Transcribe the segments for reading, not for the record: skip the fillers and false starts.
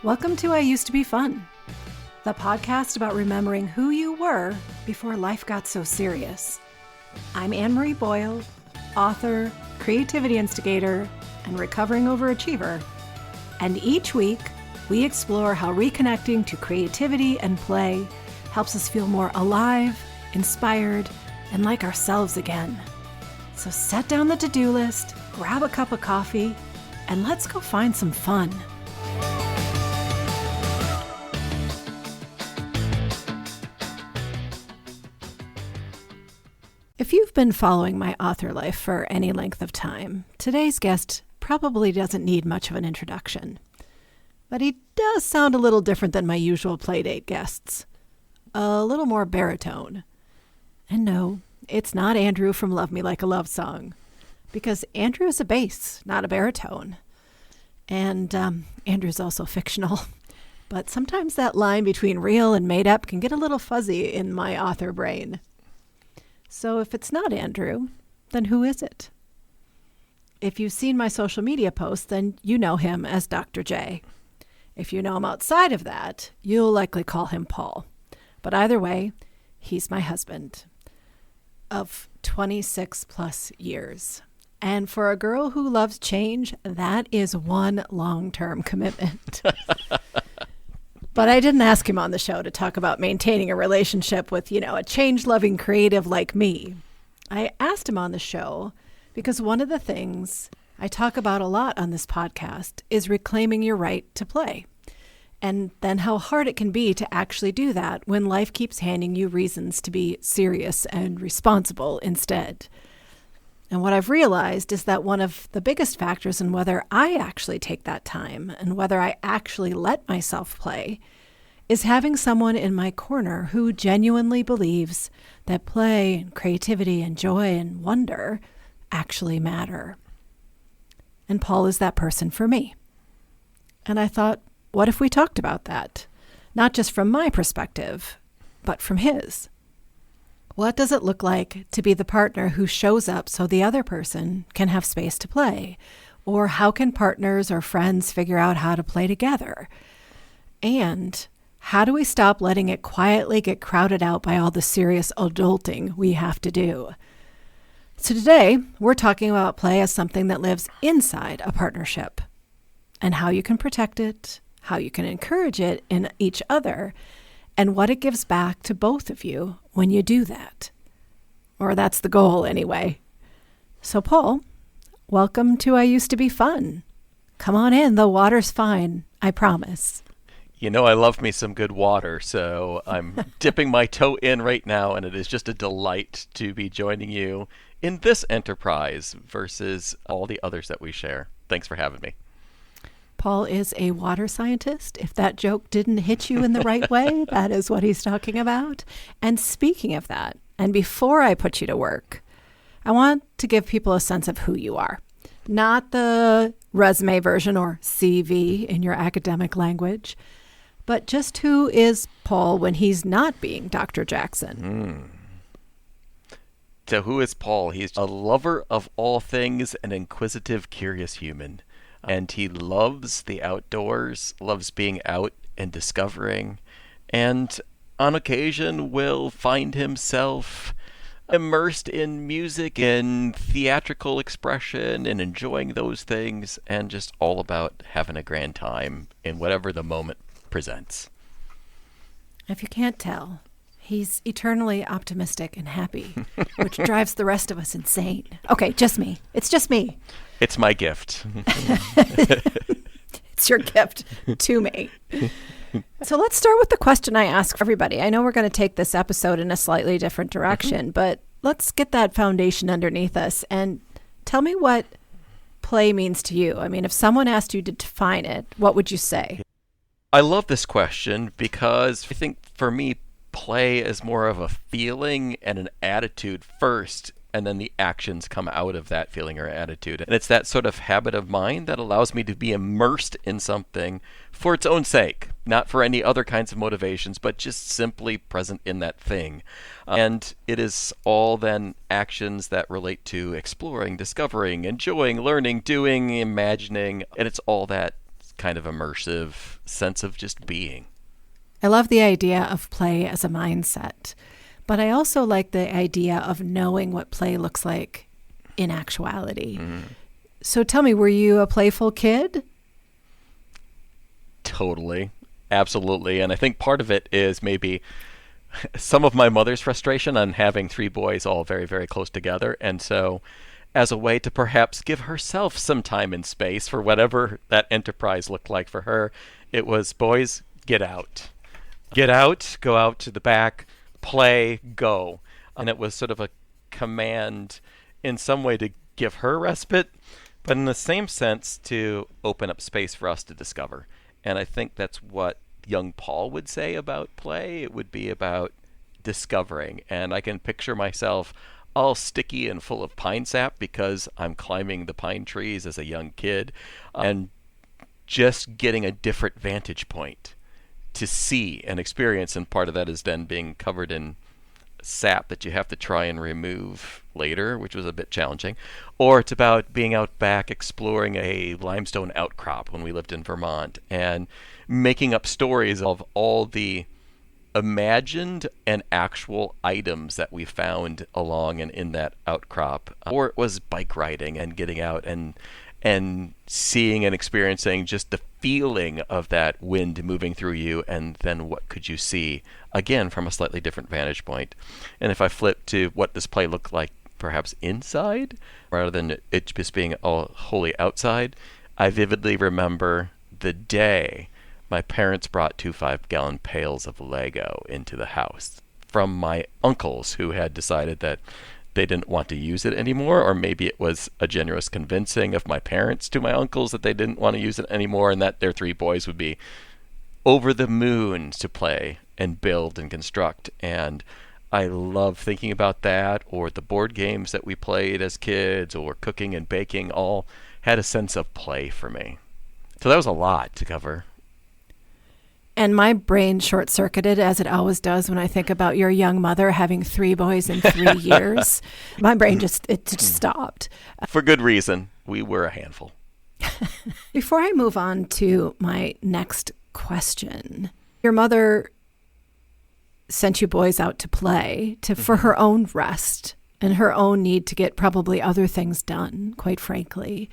Welcome to I Used to Be Fun, the podcast about remembering who you were before life got so serious. I'm Anne-Marie Boyle, author, creativity instigator, and recovering overachiever. And each week, we explore how reconnecting to creativity and play helps us feel more alive, inspired, and like ourselves again. So set down the to-do list, grab a cup of coffee, and let's go find some fun. If you've been following my author life for any length of time, today's guest probably doesn't need much of an introduction. But he does sound a little different than my usual Playdate guests. A little more baritone. And no, it's not Andrew from Love Me Like a Love Song, because Andrew is a bass, not a baritone. And Andrew's also fictional. But sometimes that line between real and made up can get a little fuzzy in my author brain. So if it's not Andrew, then who is it? If you've seen my social media posts, then you know him as Dr. J. If you know him outside of that, you'll likely call him Paul. But either way, he's my husband of 26 plus years. And for a girl who loves change, that is one long-term commitment. But I didn't ask him on the show to talk about maintaining a relationship with, a change-loving creative like me. I asked him on the show because one of the things I talk about a lot on this podcast is reclaiming your right to play. And then how hard it can be to actually do that when life keeps handing you reasons to be serious and responsible instead. And what I've realized is that one of the biggest factors in whether I actually take that time and whether I actually let myself play is having someone in my corner who genuinely believes that play and creativity and joy and wonder actually matter. And Paul is that person for me. And I thought, what if we talked about that? Not just from my perspective, but from his. What does it look like to be the partner who shows up so the other person can have space to play? Or how can partners or friends figure out how to play together? And how do we stop letting it quietly get crowded out by all the serious adulting we have to do? So today, we're talking about play as something that lives inside a partnership and how you can protect it, how you can encourage it in each other, and what it gives back to both of you when you do that. Or that's the goal anyway. So Paul, welcome to I Used to Be Fun. Come on in, the water's fine, I promise. I love me some good water, so I'm dipping my toe in right now, and it is just a delight to be joining you in this enterprise versus all the others that we share. Thanks for having me. Paul is a water scientist. If that joke didn't hit you in the right way, that is what he's talking about. And speaking of that, and before I put you to work, I want to give people a sense of who you are. Not the resume version or CV in your academic language, but just who is Paul when he's not being Dr. Jackson. So who is Paul? He's a lover of all things, an inquisitive, curious human. And he loves the outdoors, loves being out and discovering, and on occasion will find himself immersed in music and theatrical expression and enjoying those things and just all about having a grand time in whatever the moment presents. If you can't tell, he's eternally optimistic and happy, which drives the rest of us insane. Okay, just me. It's just me. It's my gift. It's your gift to me. So let's start with the question I ask everybody. I know we're going to take this episode in a slightly different direction, but let's get that foundation underneath us and tell me what play means to you. I mean, if someone asked you to define it, what would you say? I love this question because I think for me, play is more of a feeling and an attitude first, and then the actions come out of that feeling or attitude. And it's that sort of habit of mind that allows me to be immersed in something for its own sake, not for any other kinds of motivations, but just simply present in that thing. And it is all then actions that relate to exploring, discovering, enjoying, learning, doing, imagining, and it's all that kind of immersive sense of just being. I love the idea of play as a mindset, but I also like the idea of knowing what play looks like in actuality. So tell me, were you a playful kid? Totally. Absolutely. And I think part of it is maybe some of my mother's frustration on having three boys all very, very close together. And so, as a way to perhaps give herself some time and space for whatever that enterprise looked like for her, it was, boys, get out. Get out, go out to the back, play, go. And it was sort of a command in some way to give her respite, but in the same sense to open up space for us to discover. And I think that's what young Paul would say about play. It would be about discovering. And I can picture myself all sticky and full of pine sap because I'm climbing the pine trees as a young kid, and just getting a different vantage point to see and experience. And part of that is then being covered in sap that you have to try and remove later, which was a bit challenging. Or it's about being out back exploring a limestone outcrop when we lived in Vermont and making up stories of all the imagined and actual items that we found along and in that outcrop. Or it was bike riding and getting out and seeing and experiencing just the feeling of that wind moving through you, and then what could you see, again, from a slightly different vantage point. And if I flip to what this play looked like perhaps inside, rather than it just being all wholly outside, I vividly remember the day my parents brought 2 5-gallon pails of Lego into the house from my uncles who had decided that they didn't want to use it anymore, or maybe it was a generous convincing of my parents to my uncles that they didn't want to use it anymore and that their 3 boys would be over the moon to play and build and construct. And I love thinking about that, or the board games that we played as kids, or cooking and baking, all had a sense of play for me. So that was a lot to cover. And my brain short-circuited, as it always does when I think about your young mother having 3 boys in 3 years. My brain just stopped. For good reason. We were a handful. Before I move on to my next question, your mother sent you boys out to play for her own rest and her own need to get probably other things done, quite frankly.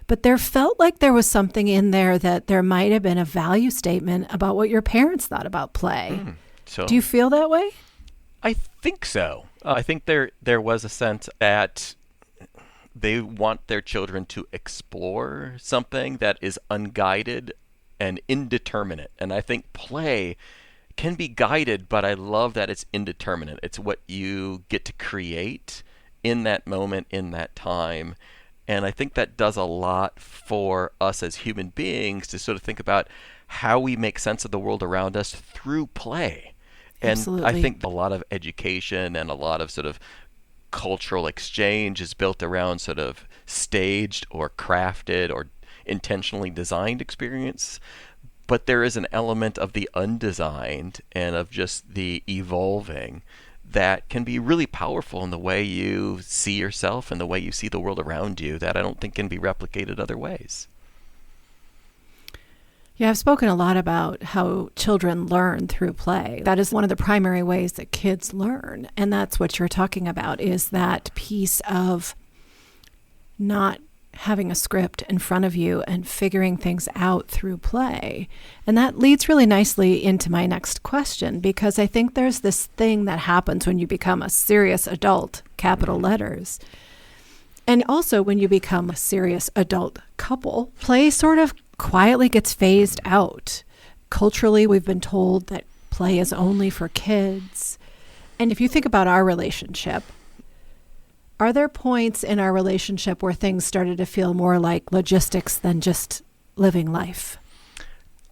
But there felt like there was something in there that there might have been a value statement about what your parents thought about play. So do you feel that way? I think so. I think there was a sense that they want their children to explore something that is unguided and indeterminate. And I think play can be guided, but I love that it's indeterminate. It's what you get to create in that moment, in that time. And I think that does a lot for us as human beings to sort of think about how we make sense of the world around us through play. And Absolutely. I think a lot of education and a lot of sort of cultural exchange is built around sort of staged or crafted or intentionally designed experience. But there is an element of the undesigned and of just the evolving that can be really powerful in the way you see yourself and the way you see the world around you that I don't think can be replicated other ways. Yeah, I've spoken a lot about how children learn through play. That is one of the primary ways that kids learn. And that's what you're talking about, is that piece of not having a script in front of you and figuring things out through play. And that leads really nicely into my next question, because I think there's this thing that happens when you become a serious adult, capital letters. And also when you become a serious adult couple, play sort of quietly gets phased out. Culturally, we've been told that play is only for kids. And if you think about our relationship, are there points in our relationship where things started to feel more like logistics than just living life?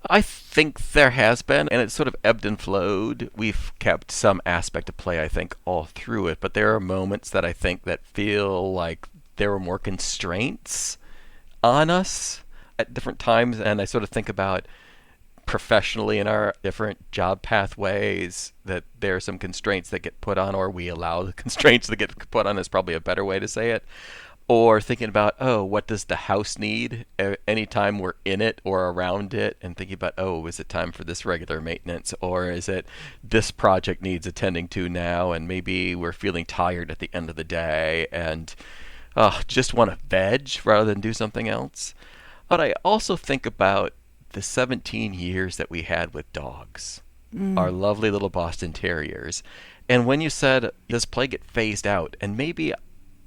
I think there has been, and it's sort of ebbed and flowed. We've kept some aspect of play, I think, all through it, but there are moments that I think that feel like there were more constraints on us at different times, and I sort of think about professionally in our different job pathways that there are some constraints that get put on, or we allow the constraints that get put on is probably a better way to say it. Or thinking about, oh, what does the house need anytime we're in it or around it, and thinking about, oh, is it time for this regular maintenance, or is it this project needs attending to now, and maybe we're feeling tired at the end of the day and just want to veg rather than do something else. But I also think about the 17 years that we had with dogs, our lovely little Boston Terriers. And when you said, does play get phased out? And maybe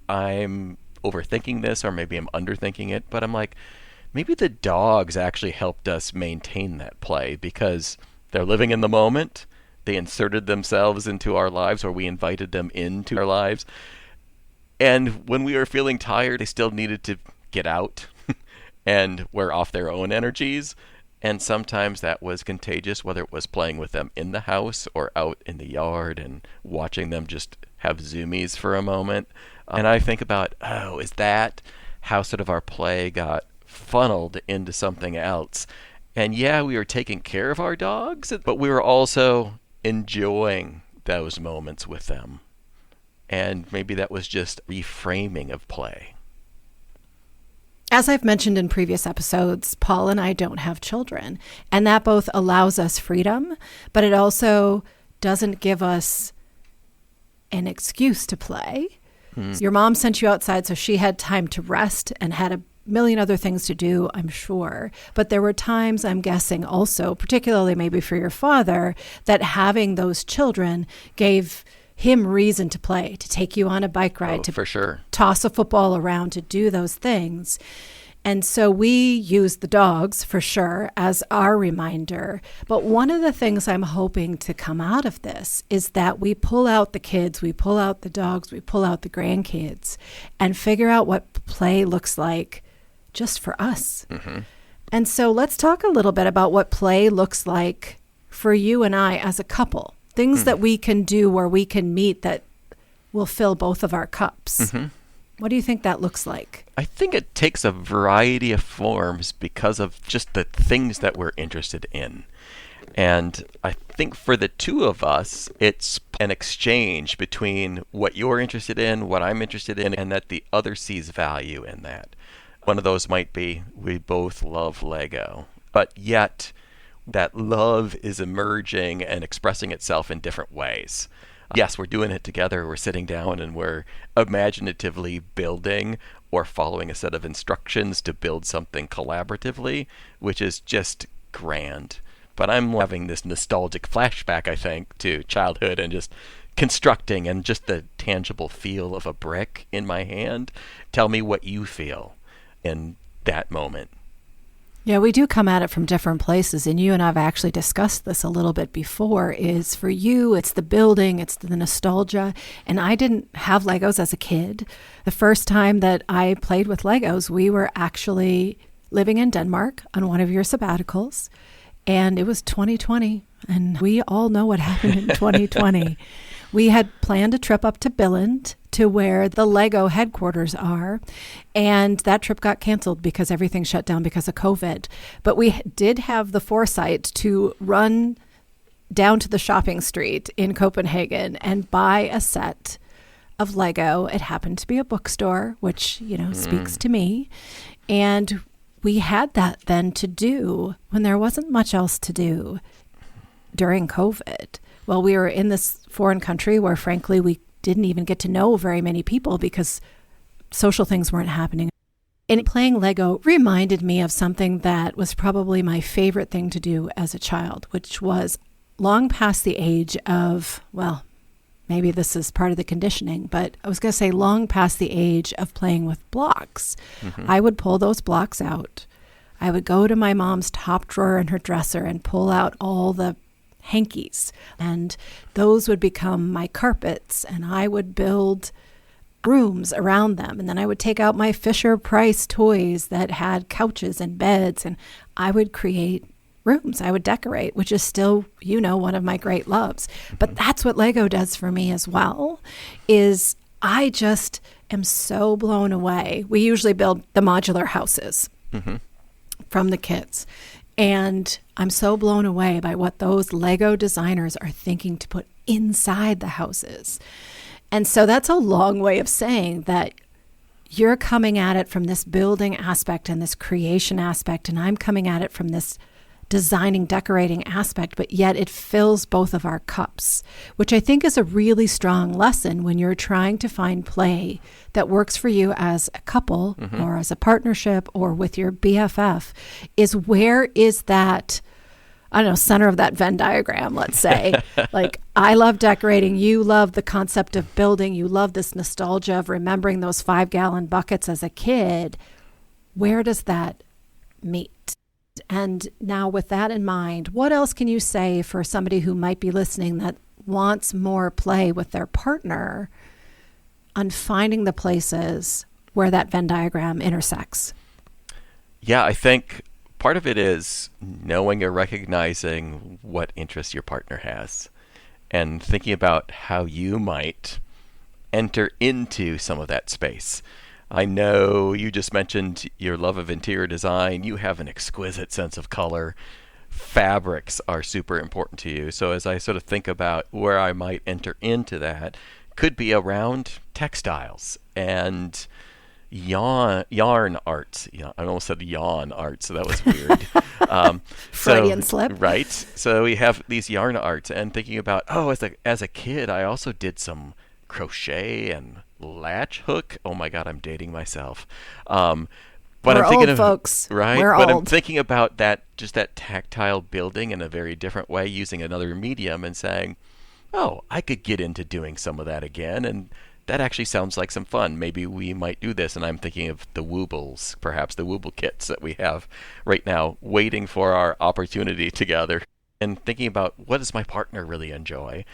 I'm overthinking this, or maybe I'm underthinking it, but I'm like, maybe the dogs actually helped us maintain that play because they're living in the moment. They inserted themselves into our lives, or we invited them into our lives. And when we were feeling tired, they still needed to get out and wear off their own energies. And sometimes that was contagious, whether it was playing with them in the house or out in the yard and watching them just have zoomies for a moment. And I think about, oh, is that how sort of our play got funneled into something else? And yeah, we were taking care of our dogs, but we were also enjoying those moments with them. And maybe that was just reframing of play. As I've mentioned in previous episodes, Paul and I don't have children, and that both allows us freedom, but it also doesn't give us an excuse to play. Your mom sent you outside so she had time to rest and had a million other things to do, I'm sure. But there were times, I'm guessing also, particularly maybe for your father, that having those children gave him reason to play, to take you on a bike ride, to for sure toss a football around, to do those things. And so we use the dogs for sure as our reminder. But one of the things I'm hoping to come out of this is that we pull out the kids, we pull out the dogs, we pull out the grandkids and figure out what play looks like just for us. And so let's talk a little bit about what play looks like for you and I as a couple. Things that we can do where we can meet that will fill both of our cups. What do you think that looks like? I think it takes a variety of forms because of just the things that we're interested in. And I think for the two of us, it's an exchange between what you're interested in, what I'm interested in, and that the other sees value in that. One of those might be we both love Lego, but yet that love is emerging and expressing itself in different ways. Yes, we're doing it together. We're sitting down and we're imaginatively building or following a set of instructions to build something collaboratively, which is just grand. But I'm having this nostalgic flashback, I think, to childhood and just constructing and just the tangible feel of a brick in my hand. Tell me what you feel in that moment. Yeah, we do come at it from different places, and you and I have actually discussed this a little bit before, is for you, it's the building, it's the nostalgia, and I didn't have Legos as a kid. The first time that I played with Legos, we were actually living in Denmark on one of your sabbaticals, and it was 2020, and we all know what happened in 2020. We had planned a trip up to Billund to where the Lego headquarters are, and that trip got canceled because everything shut down because of COVID. But we did have the foresight to run down to the shopping street in Copenhagen and buy a set of Lego. It happened to be a bookstore, which, speaks to me. And we had that then to do when there wasn't much else to do during COVID. Well, we were in this foreign country where, frankly, we didn't even get to know very many people because social things weren't happening. And playing Lego reminded me of something that was probably my favorite thing to do as a child, which was long past the age of, well, maybe this is part of the conditioning, but I was going to say long past the age of playing with blocks. I would pull those blocks out. I would go to my mom's top drawer in her dresser and pull out all the hankies, and those would become my carpets, and I would build rooms around them. And then I would take out my Fisher-Price toys that had couches and beds, and I would create rooms. I would decorate, which is still, one of my great loves. But that's what Lego does for me as well, is I just am so blown away. We usually build the modular houses from the kids. And I'm so blown away by what those Lego designers are thinking to put inside the houses. And so that's a long way of saying that you're coming at it from this building aspect and this creation aspect, and I'm coming at it from this designing, decorating aspect, but yet it fills both of our cups, which I think is a really strong lesson when you're trying to find play that works for you as a couple or as a partnership or with your BFF, is where is that, I don't know, center of that Venn diagram, let's say. Like, I love decorating. You love the concept of building. You love this nostalgia of remembering those 5-gallon buckets as a kid. Where does that meet? And now with that in mind, what else can you say for somebody who might be listening that wants more play with their partner on finding the places where that Venn diagram intersects? Yeah, I think part of it is knowing or recognizing what interests your partner has and thinking about how you might enter into some of that space. I know you just mentioned your love of interior design. You have an exquisite sense of color. Fabrics are super important to you. So as I sort of think about where I might enter into that, could be around textiles and yarn arts. I almost said yawn art, so that was weird. Freudian slip. Right. So we have these yarn arts, and thinking about, as a kid, I also did some crochet and latch hook. Oh my God, I'm dating myself. But we're I'm thinking old, of folks. Right. We're but old. I'm thinking about that, just that tactile building in a very different way, using another medium and saying, oh, I could get into doing some of that again, and that actually sounds like some fun. Maybe we might do this. And I'm thinking of the Woobles, perhaps the Wooble kits that we have right now, waiting for our opportunity together, and thinking about what does my partner really enjoy,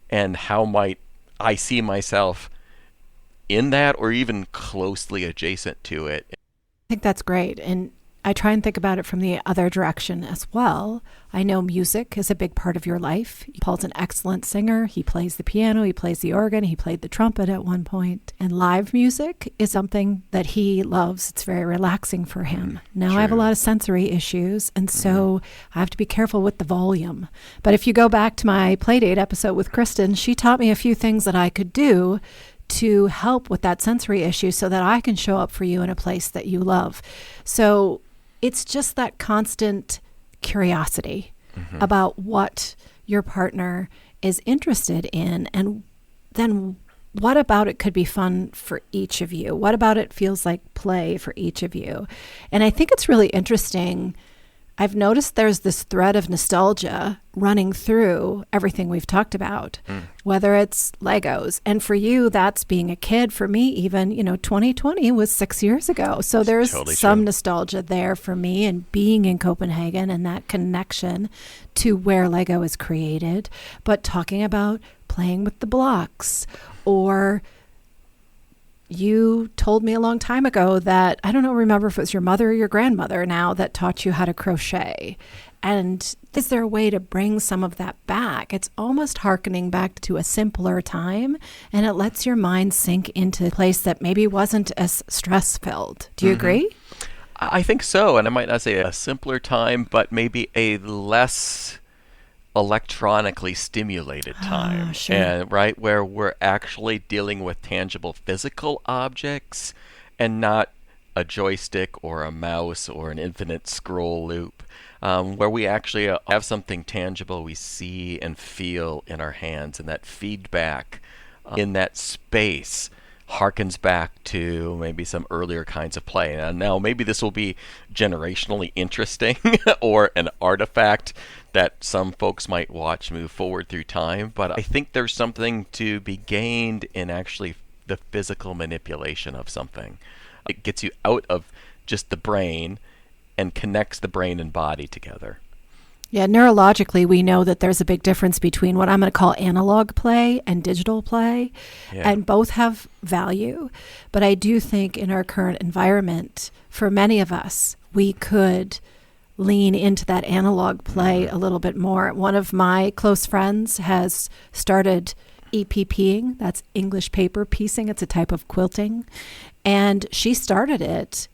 and how might I see myself in that or even closely adjacent to it. I think that's great. And I try and think about it from the other direction as well. I know music is a big part of your life. Paul's an excellent singer. He plays the piano, he plays the organ, he played the trumpet at one point. And live music is something that he loves. It's very relaxing for him. Now, True. I have a lot of sensory issues, and so I have to be careful with the volume. But if you go back to my Playdate episode with Kristen, she taught me a few things that I could do to help with that sensory issue so that I can show up for you in a place that you love. So it's just that constant curiosity about what your partner is interested in, and then what about it could be fun for each of you? What about it feels like play for each of you? And I think it's really interesting. I've noticed there's this thread of nostalgia running through everything we've talked about, whether it's Legos. And for you, that's being a kid. For me, even, 2020 was 6 years ago. So there's totally some true. nostalgia there for me, and being in Copenhagen and that connection to where Lego is created. But talking about playing with the blocks, or you told me a long time ago that, I don't know, remember if it was your mother or your grandmother now that taught you how to crochet. And is there a way to bring some of that back? It's almost hearkening back to a simpler time, and it lets your mind sink into a place that maybe wasn't as stress-filled. Do you agree? I think so. And I might not say a simpler time, but maybe a less electronically stimulated time. Sure. And right, where we're actually dealing with tangible physical objects and not a joystick or a mouse or an infinite scroll loop, where we actually have something tangible we see and feel in our hands, and that feedback in that space harkens back to maybe some earlier kinds of play. And now maybe this will be generationally interesting or an artifact that some folks might watch move forward through time, but I think there's something to be gained in actually the physical manipulation of something. It gets you out of just the brain and connects the brain and body together. Yeah, neurologically, we know that there's a big difference between what I'm going to call analog play and digital play, and both have value. But I do think in our current environment, for many of us, we could lean into that analog play a little bit more. One of my close friends has started EPPing, that's English paper piecing. It's a type of quilting. And she started it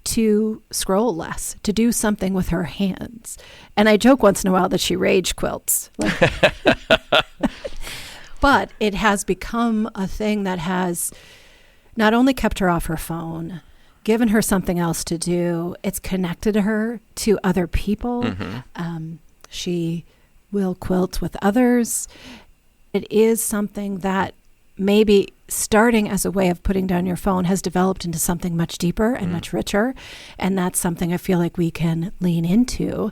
to scroll less, to do something with her hands. And I joke once in a while that she rage quilts. But it has become a thing that has not only kept her off her phone, given her something else to do, it's connected her to other people. She will quilt with others. It is something that maybe starting as a way of putting down your phone has developed into something much deeper and much richer. And that's something I feel like we can lean into,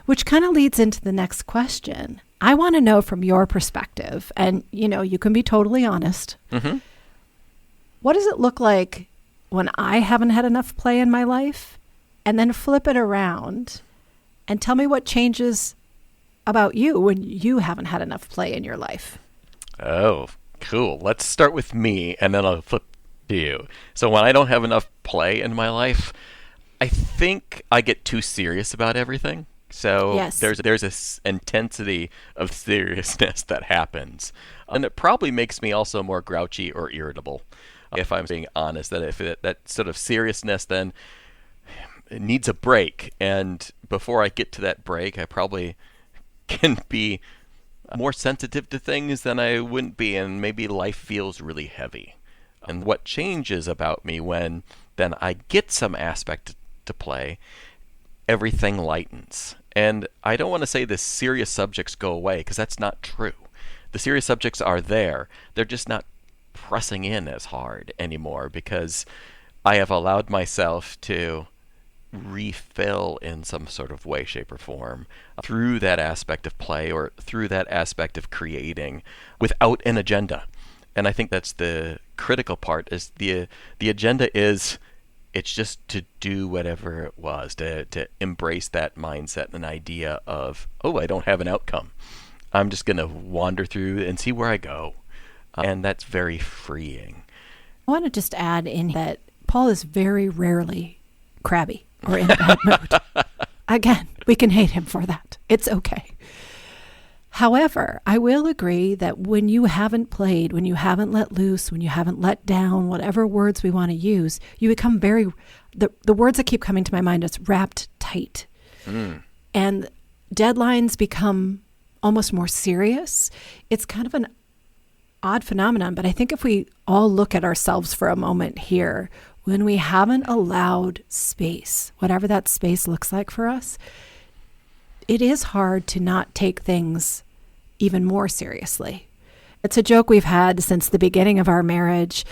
which kind of leads into the next question. I want to know from your perspective, and you can be totally honest. What does it look like when I haven't had enough play in my life? And then flip it around and tell me what changes about you when you haven't had enough play in your life. Oh, cool. Let's start with me, and then I'll flip to you. So when I don't have enough play in my life, I think I get too serious about everything. So Yes. there's a intensity of seriousness that happens. And it probably makes me also more grouchy or irritable, if I'm being honest, that if that sort of seriousness then it needs a break. And before I get to that break, I probably can be more sensitive to things than I wouldn't be, and maybe life feels really heavy. And what changes about me when then I get some aspect to play, everything lightens. And I don't want to say the serious subjects go away, because that's not true. The serious subjects are there. They're just not pressing in as hard anymore, because I have allowed myself to refill in some sort of way, shape, or form through that aspect of play or through that aspect of creating without an agenda. And I think that's the critical part, is the agenda is it's just to do whatever it was, to embrace that mindset and idea of, oh, I don't have an outcome. I'm just going to wander through and see where I go. And that's very freeing. I want to just add in that Paul is very rarely crabby or in a bad mood. Again, we can hate him for that. It's okay. However, I will agree that when you haven't played, when you haven't let loose, when you haven't let down, whatever words we want to use, you become the words that keep coming to my mind is wrapped tight. And deadlines become almost more serious. It's kind of an odd phenomenon, but I think if we all look at ourselves for a moment here, when we haven't allowed space, whatever that space looks like for us, it is hard to not take things even more seriously. It's a joke we've had since the beginning of our marriage.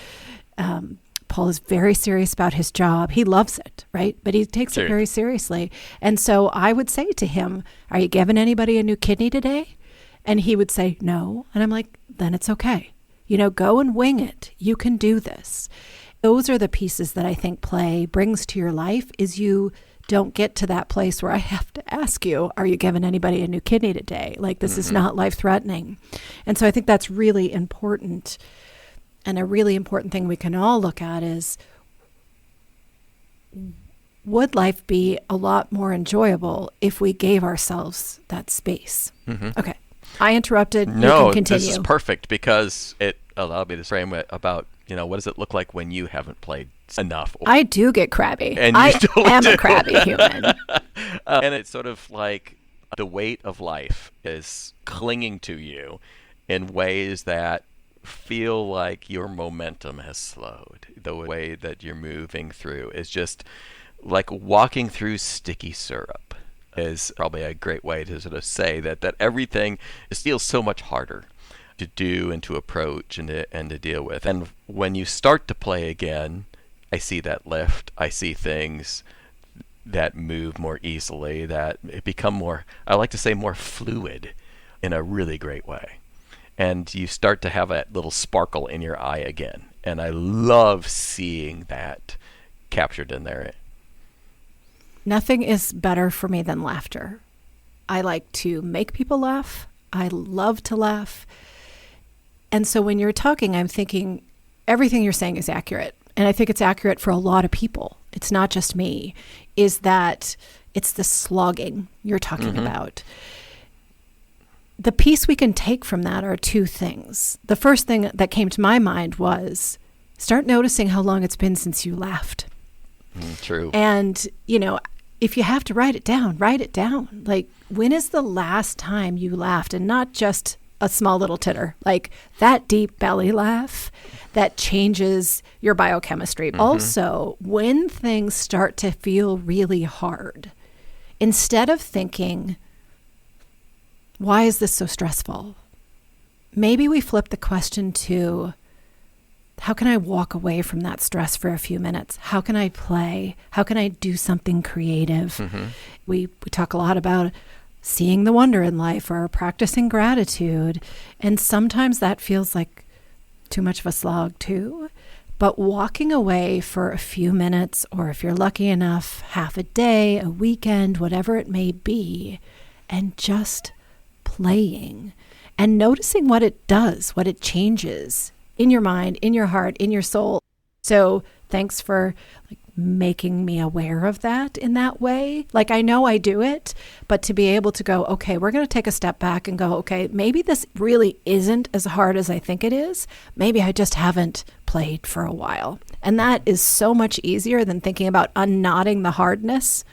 Paul is very serious about his job. He loves it, right? But he takes it very seriously. And so I would say to him, are you giving anybody a new kidney today? And he would say, no. And I'm like, then it's okay. Go and wing it. You can do this. Those are the pieces that I think play brings to your life, is you don't get to that place where I have to ask you, are you giving anybody a new kidney today? Like, this is not life-threatening. And so I think that's really important. And a really important thing we can all look at is, would life be a lot more enjoyable if we gave ourselves that space? Okay. I interrupted. No, you can continue. This is perfect, because it allowed me to frame it about, what does it look like when you haven't played enough? I do get crabby. And I totally am do. a crabby human. And it's sort of like the weight of life is clinging to you in ways that feel like your momentum has slowed. The way that you're moving through is just like walking through sticky syrup, is probably a great way to sort of say that everything feels so much harder to do and to approach and to deal with. And when you start to play again, I see that lift. I see things that move more easily, that it become more, I like to say, more fluid in a really great way. And you start to have that little sparkle in your eye again. And I love seeing that captured in there. Nothing is better for me than laughter. I like to make people laugh. I love to laugh. And so when you're talking, I'm thinking everything you're saying is accurate. And I think it's accurate for a lot of people. It's not just me. Is that it's the slogging you're talking about. The piece we can take from that are two things. The first thing that came to my mind was start noticing how long it's been since you laughed. True. And, if you have to write it down, write it down. Like, when is the last time you laughed? And not just a small little titter, like that deep belly laugh that changes your biochemistry. Also, when things start to feel really hard, instead of thinking, why is this so stressful? Maybe we flip the question to, how can I walk away from that stress for a few minutes? How can I play? How can I do something creative? We talk a lot about seeing the wonder in life or practicing gratitude. And sometimes that feels like too much of a slog too. But walking away for a few minutes, or if you're lucky enough, half a day, a weekend, whatever it may be, and just playing and noticing what it does, what it changes in your mind, in your heart, in your soul. So thanks for making me aware of that in that way. Like, I know I do it, but to be able to go, okay, we're going to take a step back and go, okay, maybe this really isn't as hard as I think it is. Maybe I just haven't played for a while. And that is so much easier than thinking about unknotting the hardness.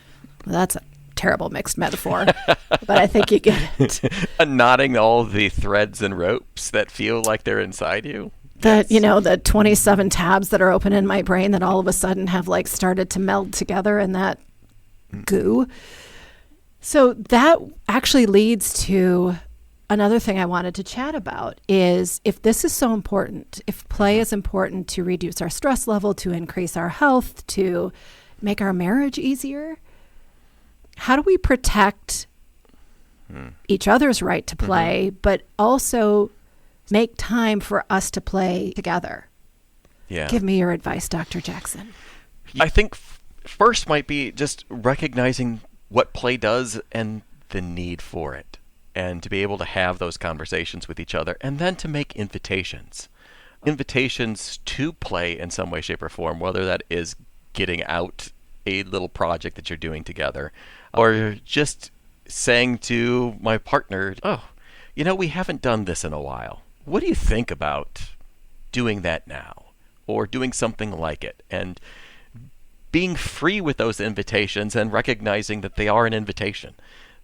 Well, that's a terrible mixed metaphor, but I think you get it. Unknotting all the threads and ropes that feel like they're inside you. That, the 27 tabs that are open in my brain that all of a sudden have started to meld together in that goo. So that actually leads to another thing I wanted to chat about is, if this is so important, if play is important to reduce our stress level, to increase our health, to make our marriage easier, how do we protect each other's right to play, but also make time for us to play together? Yeah. Give me your advice, Dr. Jackson. I think first might be just recognizing what play does and the need for it, and to be able to have those conversations with each other, and then to make invitations to play in some way, shape, or form, whether that is getting out a little project that you're doing together, or just saying to my partner, we haven't done this in a while. What do you think about doing that now, or doing something like it? And being free with those invitations and recognizing that they are an invitation,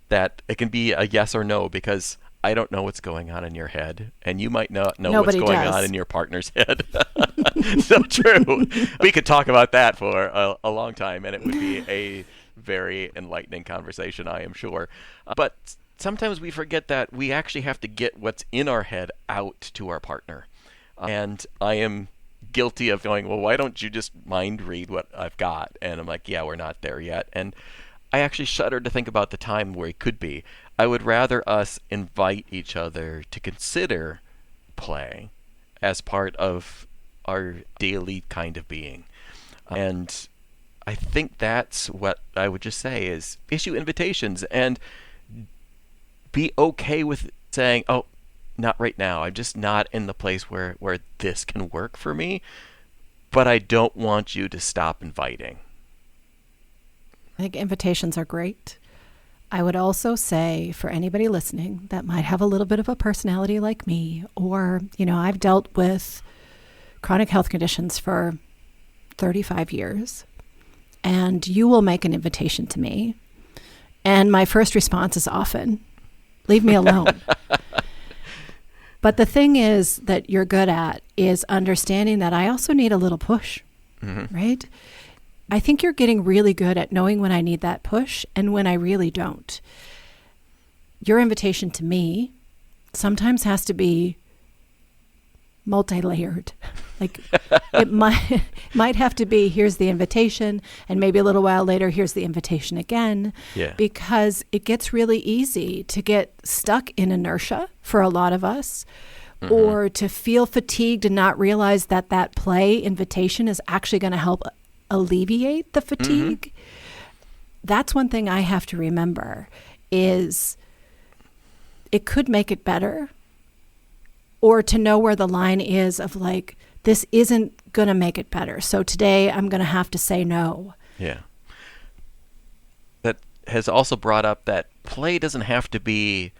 that it can be a yes or no, because I don't know what's going on in your head, and you might not know Nobody what's going does. on in your partner's head. So true. We could talk about that for a long time, and it would be a very enlightening conversation, I am sure. But sometimes we forget that we actually have to get what's in our head out to our partner. And I am guilty of going, well, why don't you just mind read what I've got? And I'm like, yeah, we're not there yet. And I actually shudder to think about the time where it could be. I would rather us invite each other to consider play as part of our daily kind of being. And I think that's what I would just say is issue invitations and be okay with saying, oh, not right now. I'm just not in the place where this can work for me, but I don't want you to stop inviting. I think invitations are great. I would also say, for anybody listening that might have a little bit of a personality like me, or, I've dealt with chronic health conditions for 35 years, and you will make an invitation to me, and my first response is often, leave me alone. But the thing is that you're good at is understanding that I also need a little push, right? I think you're getting really good at knowing when I need that push and when I really don't. Your invitation to me sometimes has to be multi-layered. Like it might have to be, here's the invitation, and maybe a little while later, here's the invitation again. Yeah. Because it gets really easy to get stuck in inertia for a lot of us, or to feel fatigued and not realize that that play invitation is actually going to help alleviate the fatigue. That's one thing I have to remember is it could make it better, or to know where the line is of like, this isn't going to make it better. So today I'm going to have to say no. Yeah. That has also brought up that play doesn't have to be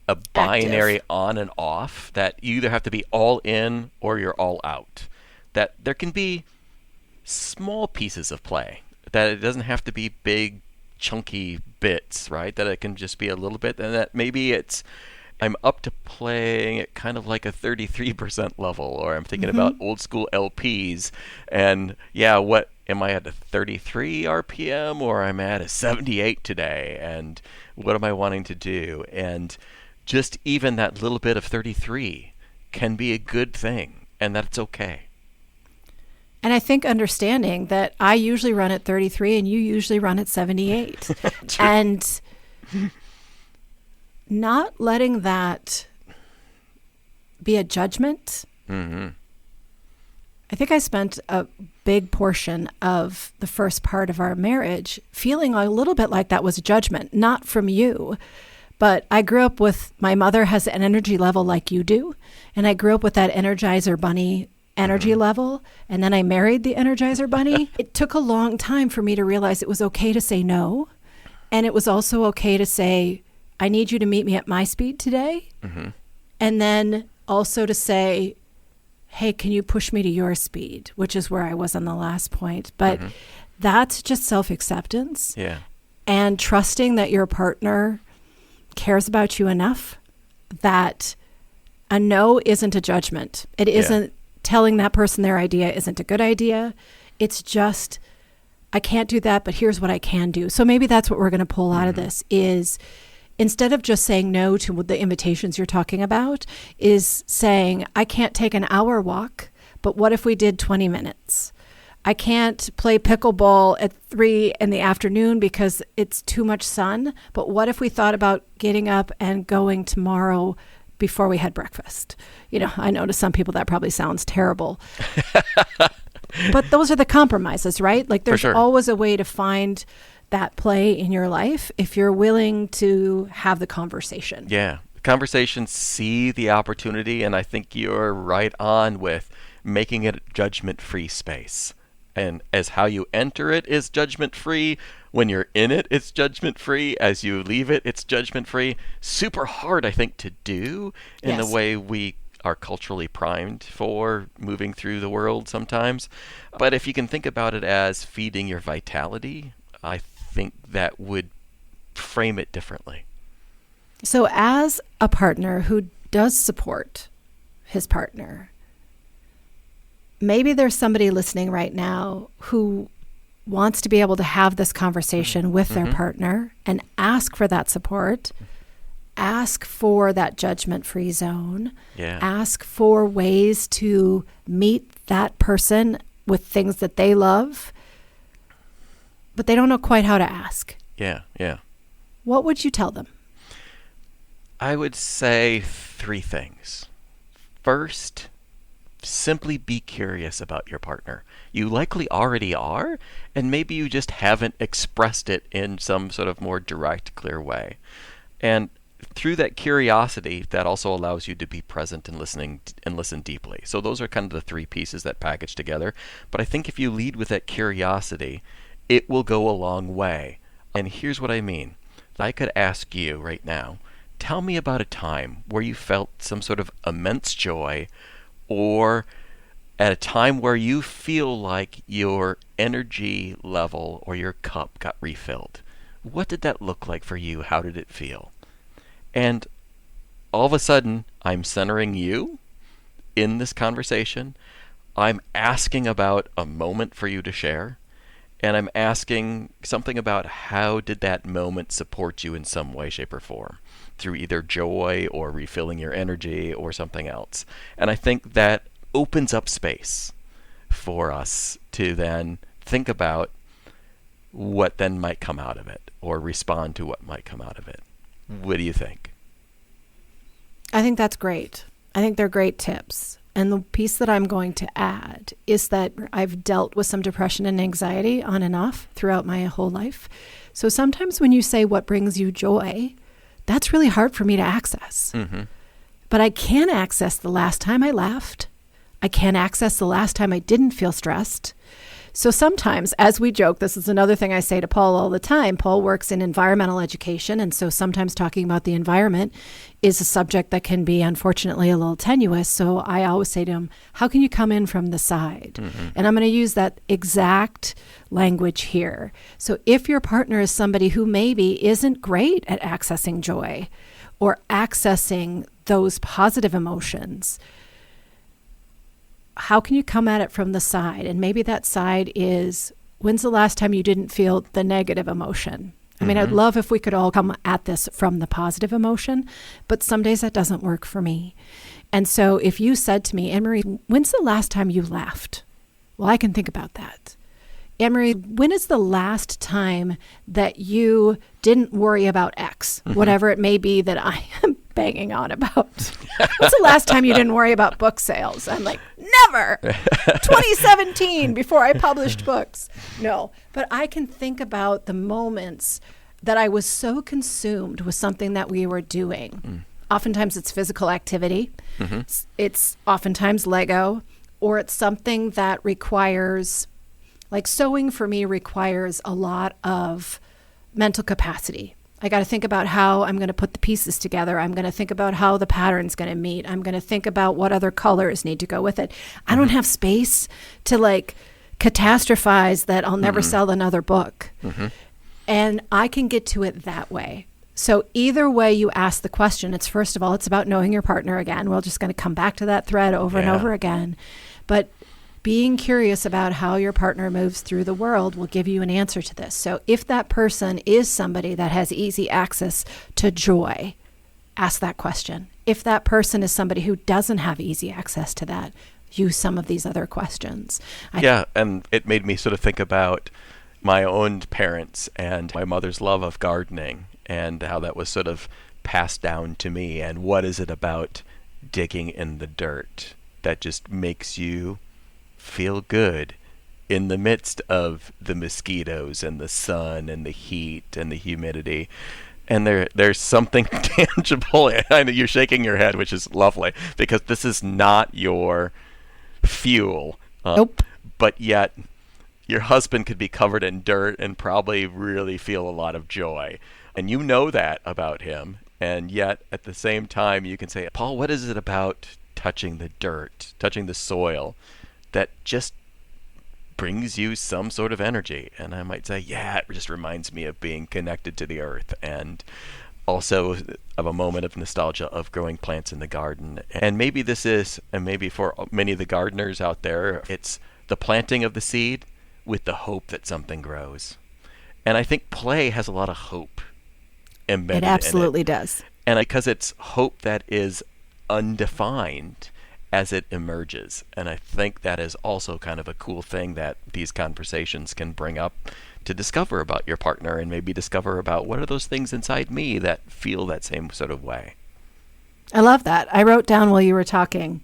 a binary on and off, that you either have to be all in or you're all out. That there can be small pieces of play, that it doesn't have to be big chunky bits, right? That it can just be a little bit, and that maybe it's I'm up to playing at kind of like a 33% level, or I'm thinking Mm-hmm. about old school LPs, and yeah, what am I at a 33 RPM, or I'm at a 78 today, and what am I wanting to do? And just even that little bit of 33 can be a good thing, and that's okay. And I think understanding that I usually run at 33 and you usually run at 78. True. And not letting that be a judgment. Mm-hmm. I think I spent a big portion of the first part of our marriage feeling a little bit like that was a judgment, not from you. But I grew up with, my mother has an energy level like you do. And I grew up with that Energizer Bunny energy level. And then I married the Energizer Bunny. It took a long time for me to realize it was okay to say no. And it was also okay to say, I need you to meet me at my speed today. Mm-hmm. And then also to say, hey, can you push me to your speed? Which is where I was on the last point. But that's just self-acceptance. Yeah. And trusting that your partner cares about you enough that a no isn't a judgment. It isn't telling that person their idea isn't a good idea. It's just, I can't do that, but here's what I can do. So maybe that's what we're going to pull out of this is instead of just saying no to the invitations you're talking about, is saying, I can't take an hour walk, but what if we did 20 minutes? I can't play pickleball at 3 in the afternoon because it's too much sun. But what if we thought about getting up and going tomorrow before we had breakfast? You know, I know to some people that probably sounds terrible. But those are the compromises, right? Like there's always a way to find that play in your life if you're willing to have the conversation. Yeah. Conversations see the opportunity, and I think you're right on with making it a judgment-free space. And as how you enter it is judgment-free. When you're in it, it's judgment-free. As you leave it, it's judgment-free. Super hard, I think, to do in the way we are culturally primed for moving through the world sometimes. But if you can think about it as feeding your vitality, I think that would frame it differently. So as a partner who does support his partner, maybe there's somebody listening right now who wants to be able to have this conversation with their partner and ask for that support, ask for that judgment-free zone, ask for ways to meet that person with things that they love, but they don't know quite how to ask. Yeah. What would you tell them? I would say 3 things. First, simply be curious about your partner. You likely already are, and maybe you just haven't expressed it in some sort of more direct, clear way. And through that curiosity, that also allows you to be present and listen deeply. So those are kind of the 3 pieces that package together. But I think if you lead with that curiosity, it will go a long way. And here's what I mean. I could ask you right now, tell me about a time where you felt some sort of immense joy, or at a time where you feel like your energy level or your cup got refilled. What did that look like for you? How did it feel? And all of a sudden, I'm centering you in this conversation. I'm asking about a moment for you to share. And I'm asking something about how did that moment support you in some way, shape, or form, through either joy or refilling your energy or something else. And I think that opens up space for us to then think about what then might come out of it or respond to what might come out of it. What do you think? I think that's great. I think they're great tips. And the piece that I'm going to add is that I've dealt with some depression and anxiety on and off throughout my whole life. So sometimes when you say what brings you joy, that's really hard for me to access. But I can access the last time I laughed. I can access the last time I didn't feel stressed. So sometimes, as we joke, this is another thing I say to Paul all the time. Paul works in environmental education, and so sometimes talking about the environment is a subject that can be, unfortunately, a little tenuous. So I always say to him, how can you come in from the side? And I'm going to use that exact language here. So if your partner is somebody who maybe isn't great at accessing joy or accessing those positive emotions, how can you come at it from the side? And maybe that side is, when's the last time you didn't feel the negative emotion? I mean, I'd love if we could all come at this from the positive emotion, but some days that doesn't work for me. And so if you said to me, Anne-Marie, when's the last time you laughed? Well, I can think about that. Anne-Marie, when is the last time that you didn't worry about X, whatever it may be that I am banging on about? When's the last time you didn't worry about book sales? I'm like, never. 2017, before I published books. No, but I can think about the moments that I was so consumed with something that we were doing. Oftentimes it's physical activity. It's oftentimes Lego, or it's something that requires, like sewing for me requires a lot of mental capacity. I got to think about how I'm going to put the pieces together. I'm going to think about how the pattern's going to meet. I'm going to think about what other colors need to go with it. I don't have space to like catastrophize that I'll never sell another book. And I can get to it that way. So either way you ask the question, it's first of all, it's about knowing your partner again. We're just going to come back to that thread over and over again. But being curious about how your partner moves through the world will give you an answer to this. So if that person is somebody that has easy access to joy, ask that question. If that person is somebody who doesn't have easy access to that, use some of these other questions. And it made me sort of think about my own parents and my mother's love of gardening and how that was sort of passed down to me. And what is it about digging in the dirt that just makes you feel good in the midst of the mosquitoes and the sun and the heat and the humidity? And there's something tangible. I know you're shaking your head, which is lovely, because this is not your fuel. Nope. But yet your husband could be covered in dirt and probably really feel a lot of joy. And you know that about him. And yet at the same time, you can say, Paul, what is it about touching the dirt, touching the soil, that just brings you some sort of energy? And I might say, yeah, it just reminds me of being connected to the earth, and also of a moment of nostalgia of growing plants in the garden. And maybe this is, and maybe for many of the gardeners out there, it's the planting of the seed with the hope that something grows. And I think play has a lot of hope embedded in it. It absolutely does. And because it's hope that is undefined as it emerges. And I think that is also kind of a cool thing that these conversations can bring up to discover about your partner, and maybe discover about what are those things inside me that feel that same sort of way. I love that. I wrote down while you were talking,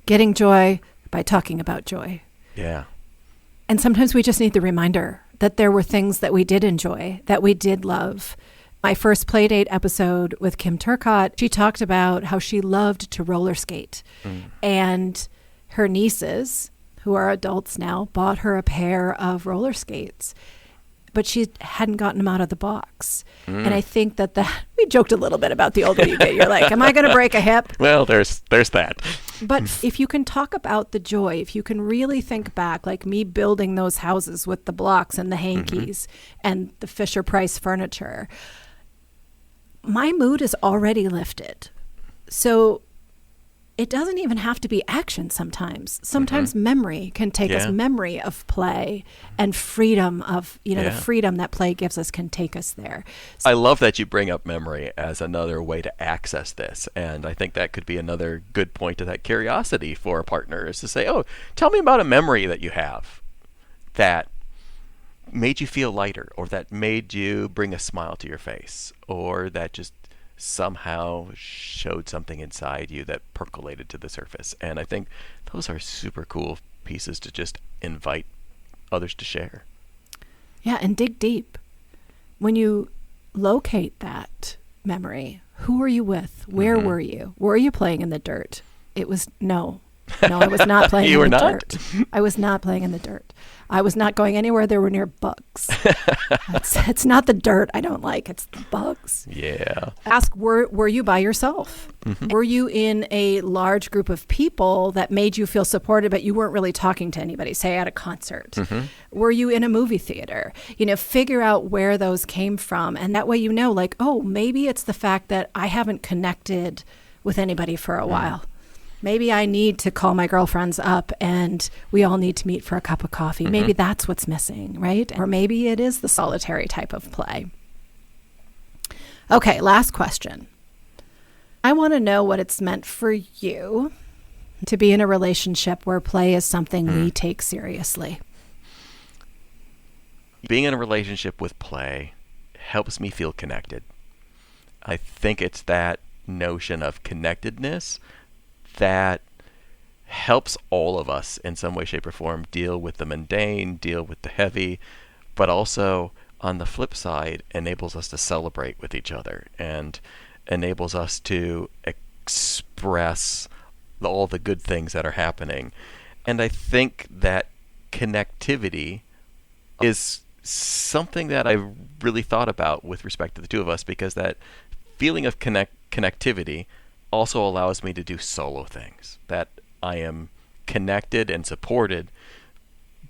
getting joy by talking about joy. Yeah. And sometimes we just need the reminder that there were things that we did enjoy, that we did love. My first Playdate episode with Kim Turcotte, she talked about how she loved to roller skate. And her nieces, who are adults now, bought her a pair of roller skates, but she hadn't gotten them out of the box. And I think that we joked a little bit about the older you get. You're like, am I going to break a hip? Well, there's that. But if you can talk about the joy, if you can really think back, like me building those houses with the blocks and the hankies and the Fisher-Price furniture, my mood is already lifted. So it doesn't even have to be action sometimes. Sometimes memory can take us, memory of play and freedom of, the freedom that play gives us can take us there. I love that you bring up memory as another way to access this. And I think that could be another good point to that curiosity for a partner, is to say, oh, tell me about a memory that you have that made you feel lighter, or that made you bring a smile to your face, or that just somehow showed something inside you that percolated to the surface. And I think those are super cool pieces to just invite others to share. Yeah, and dig deep. When you locate that memory, who were you with? Where were you? Were you playing in the dirt? It was no. No, I was not playing You in were the not? dirt. I was not playing in the dirt. I was not going anywhere there were near bugs. It's not the dirt I don't like. It's the bugs. Yeah. Ask, were you by yourself? Were you in a large group of people that made you feel supported, but you weren't really talking to anybody, say at a concert? Were you in a movie theater? Figure out where those came from. And that way like, oh, maybe it's the fact that I haven't connected with anybody for a while. Maybe I need to call my girlfriends up and we all need to meet for a cup of coffee. Maybe that's what's missing, right? Or maybe it is the solitary type of play. Okay, last question. I want to know what it's meant for you to be in a relationship where play is something we take seriously. Being in a relationship with play helps me feel connected. I think it's that notion of connectedness that helps all of us in some way, shape, or form deal with the mundane, deal with the heavy, but also on the flip side enables us to celebrate with each other and enables us to express all the good things that are happening. And I think that connectivity is something that I really thought about with respect to the two of us, because that feeling of connectivity also allows me to do solo things, that I am connected and supported,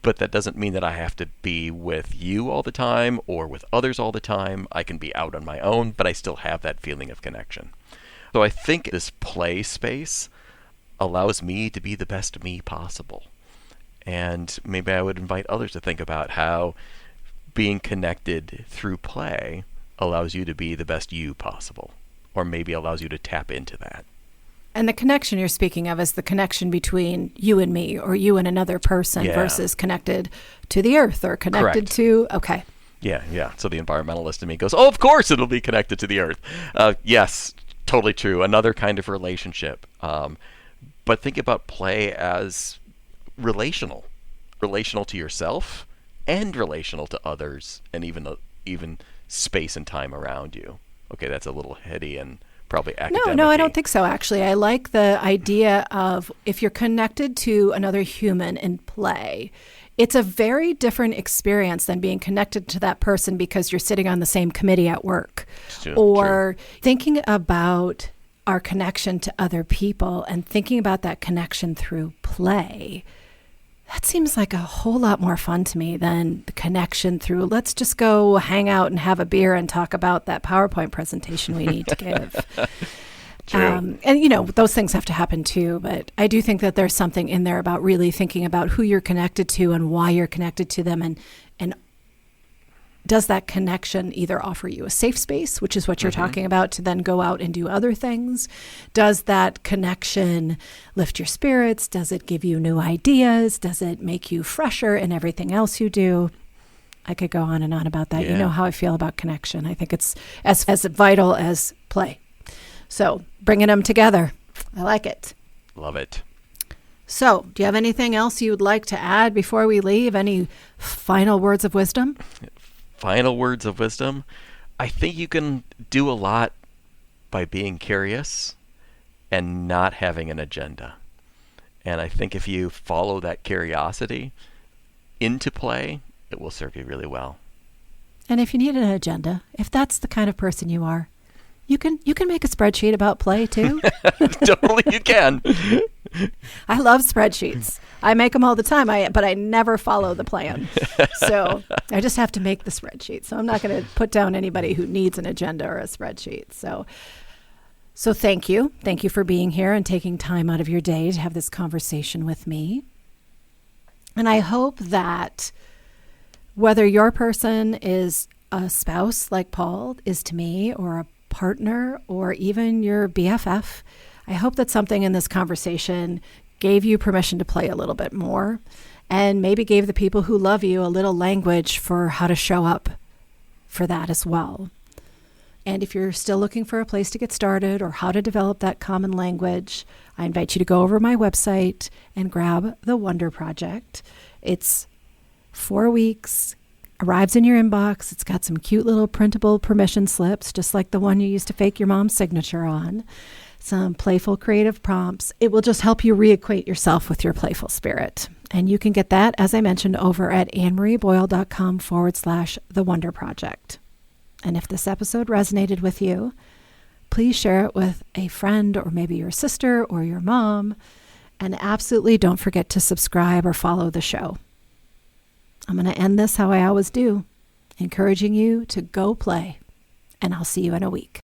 but that doesn't mean that I have to be with you all the time or with others all the time. I can be out on my own, but I still have that feeling of connection. So I think this play space allows me to be the best me possible. And maybe I would invite others to think about how being connected through play allows you to be the best you possible, or maybe allows you to tap into that. And the connection you're speaking of is the connection between you and me, or you and another person, versus connected to the earth or connected to, okay. Yeah. So the environmentalist in me goes, oh, of course it'll be connected to the earth. Yes, totally true. Another kind of relationship. But think about play as relational to yourself and relational to others, and even space and time around you. Okay, that's a little heady and probably academic-y. No, I don't think so, actually. I like the idea of if you're connected to another human in play, it's a very different experience than being connected to that person because you're sitting on the same committee at work. True. Thinking about our connection to other people and thinking about that connection through play. That seems like a whole lot more fun to me than the connection through, let's just go hang out and have a beer and talk about that PowerPoint presentation we need to give. True. And, those things have to happen too. But I do think that there's something in there about really thinking about who you're connected to and why you're connected to them. And does that connection either offer you a safe space, which is what you're talking about, to then go out and do other things? Does that connection lift your spirits? Does it give you new ideas? Does it make you fresher in everything else you do? I could go on and on about that. Yeah. You know how I feel about connection. I think it's as vital as play. So bringing them together. I like it. Love it. So do you have anything else you would like to add before we leave? Any final words of wisdom? Final words of wisdom. I think you can do a lot by being curious and not having an agenda. And I think if you follow that curiosity into play, it will serve you really well. And if you need an agenda, if that's the kind of person you are, you can make a spreadsheet about play too. Totally, you can. I love spreadsheets. I make them all the time, but I never follow the plan. So I just have to make the spreadsheet. So I'm not going to put down anybody who needs an agenda or a spreadsheet. So thank you. Thank you for being here and taking time out of your day to have this conversation with me. And I hope that whether your person is a spouse like Paul is to me, or a partner, or even your BFF, I hope that something in this conversation gave you permission to play a little bit more, and maybe gave the people who love you a little language for how to show up for that as well. And if you're still looking for a place to get started or how to develop that common language, I invite you to go over to my website and grab the Wonder Project. It's 4 weeks, arrives in your inbox. It's got some cute little printable permission slips, just like the one you used to fake your mom's signature on. some playful creative prompts. It will just help you reacquaint yourself with your playful spirit. And you can get that, as I mentioned, over at annemarieboyle.com/The Wonder Project. And if this episode resonated with you, please share it with a friend or maybe your sister or your mom. And absolutely don't forget to subscribe or follow the show. I'm going to end this how I always do, encouraging you to go play. And I'll see you in a week.